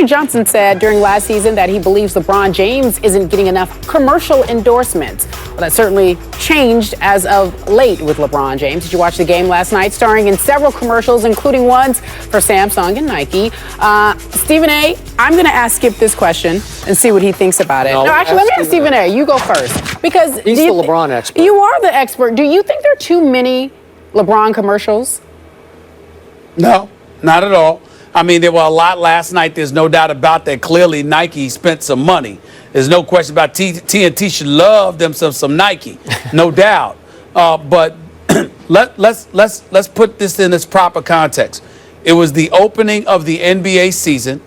Johnson said during last season that he believes LeBron James isn't getting enough commercial endorsements. Well, that certainly changed as of late with LeBron James. Did you watch the game last night? Starring in several commercials, including ones for Samsung and Nike. Stephen A., I'm going to ask Skip this question and see what he thinks about it. No, actually, let me ask Stephen A. You go first. Because he's the LeBron expert. You are the expert. Do you think there are too many LeBron commercials? No, not at all. I mean, there were a lot last night. There's no doubt about that. Clearly, Nike spent some money. There's no question about TNT should love them some Nike, no doubt. But let's put this in its proper context. It was the opening of the NBA season.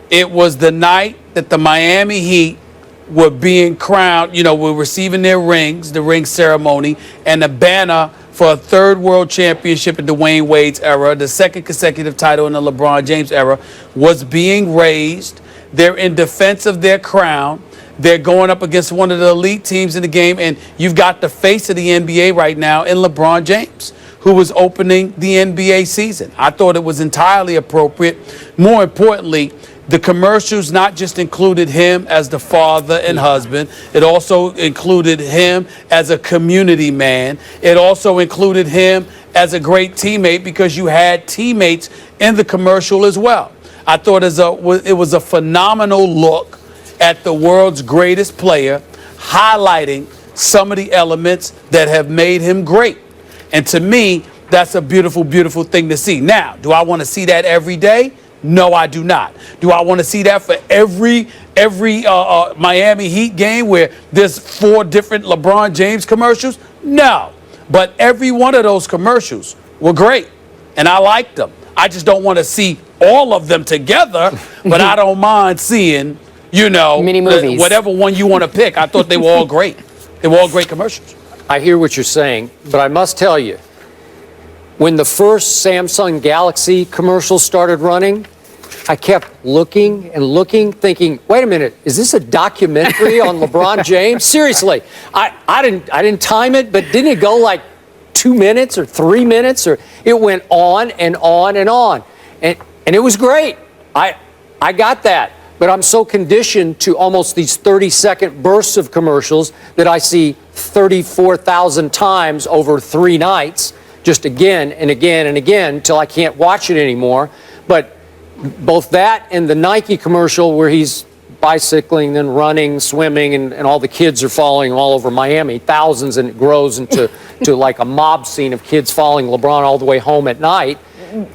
It was the night that the Miami Heat were being crowned. You know, were receiving their rings, the ring ceremony, and the banner for a third world championship in Dwyane Wade's era, the second consecutive title in the LeBron James era, was being raised. They're in defense of their crown. They're going up against one of the elite teams in the game, and you've got the face of the NBA right now in LeBron James, who was opening the NBA season. I thought it was entirely appropriate. More importantly, the commercials not just included him as the father and husband. It also included him as a community man. It also included him as a great teammate because you had teammates in the commercial as well. I thought it was a phenomenal look at the world's greatest player, highlighting some of the elements that have made him great. And to me, that's a beautiful, beautiful thing to see. Now, do I want to see that every day? No, I do not. Do I want to see that for every Miami Heat game where there's 4 different LeBron James commercials? No. But every one of those commercials were great, and I liked them. I just don't want to see all of them together, but I don't mind seeing, mini movies. Whatever one you want to pick. I thought they were all great. They were all great commercials. I hear what you're saying, but I must tell you, when the first Samsung Galaxy commercials started running, I kept looking and looking, thinking, wait a minute, is this a documentary on LeBron James? Seriously, I didn't time it, but didn't it go like 2 minutes or 3 minutes? Or it went on and on and on. And it was great. I got that. But I'm so conditioned to almost these 30-second bursts of commercials that I see 34,000 times over 3 nights, just again and again and again, until I can't watch it anymore. But both that and the Nike commercial where he's bicycling, then running, swimming, and all the kids are falling all over Miami, thousands, and it grows into like a mob scene of kids following LeBron all the way home at night.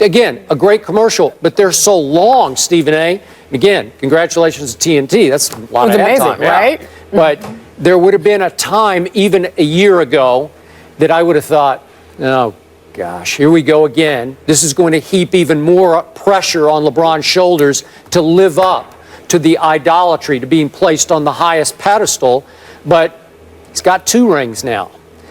Again, a great commercial, but they're so long, Stephen A. Again, congratulations to TNT. That's a lot of ad time, right? But there would have been a time, even a year ago, that I would have thought, oh, gosh, here we go again. This is going to heap even more pressure on LeBron's shoulders to live up to the idolatry, to being placed on the highest pedestal. But he's got 2 rings now.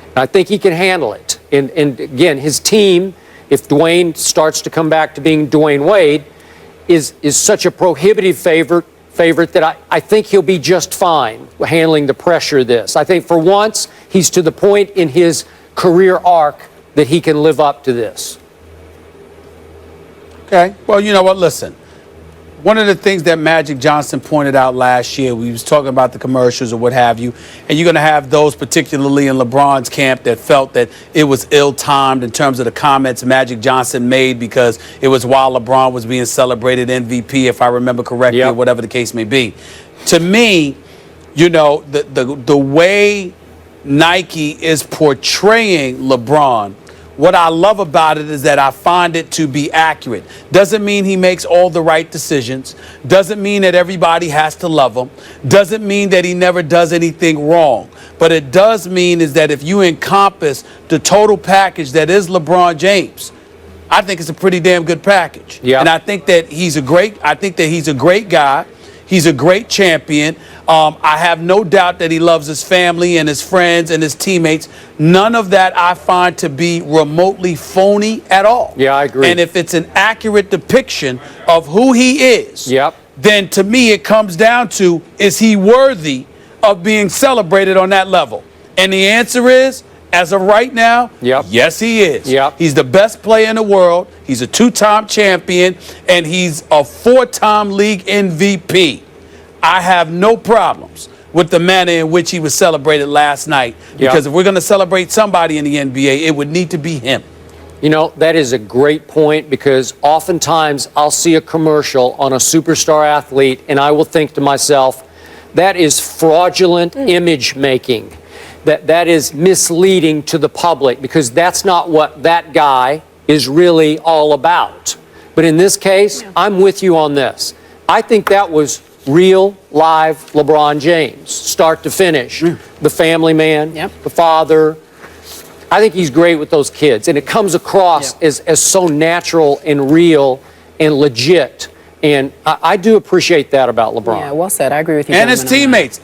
And I think he can handle it. And again, his team, if Dwyane starts to come back to being Dwyane Wade, is such a prohibitive favorite that I think he'll be just fine handling the pressure of this. I think for once, he's to the point in his career arc that he can live up to this. Okay. Well, you know what? Listen. One of the things that Magic Johnson pointed out last year, we was talking about the commercials or what have you, and you're going to have those particularly in LeBron's camp that felt that it was ill-timed in terms of the comments Magic Johnson made because it was while LeBron was being celebrated MVP, if I remember correctly, or whatever the case may be. To me, the way Nike is portraying LeBron, what I love about it is that I find it to be accurate. Doesn't mean he makes all the right decisions. Doesn't mean that everybody has to love him. Doesn't mean that he never does anything wrong. But it does mean is that if you encompass the total package that is LeBron James, I think it's a pretty damn good package. Yeah. And I think that he's a great guy. He's a great champion. I have no doubt that he loves his family and his friends and his teammates. None of that I find to be remotely phony at all. Yeah, I agree. And if it's an accurate depiction of who he is, then to me it comes down to, is he worthy of being celebrated on that level? And the answer is as of right now, Yep. yes, he is. Yep. He's the best player in the world. He's a 2-time champion, and he's a 4-time league MVP. I have no problems with the manner in which he was celebrated last night. Because if we're going to celebrate somebody in the NBA, it would need to be him. You know, that is a great point, because oftentimes I'll see a commercial on a superstar athlete and I will think to myself, that is fraudulent image making. That is misleading to the public, because that's not what that guy is really all about. But in this case, I'm with you on this. I think that was real, live LeBron James, start to finish. The family man, the father. I think he's great with those kids, and it comes across as so natural and real and legit. And I do appreciate that about LeBron. Yeah, well said. I agree with you. And his teammates,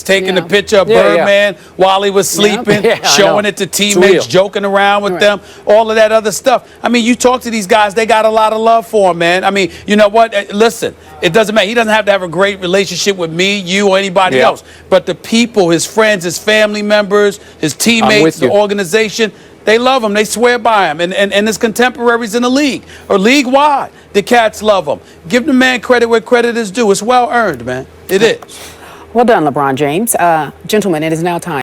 taking the picture of Yeah, Birdman while he was sleeping, showing it to teammates, joking around with them, all of that other stuff. I mean, you talk to these guys, they got a lot of love for him, man. I mean, you know what? Listen, it doesn't matter. He doesn't have to have a great relationship with me, you, or anybody else. But the people, his friends, his family members, his teammates, the organization, they love him. They swear by him. And his contemporaries in the league or league-wide, the cats love him. Give the man credit where credit is due. It's well earned, man. It is. Well done, LeBron James. Gentlemen, it is now time.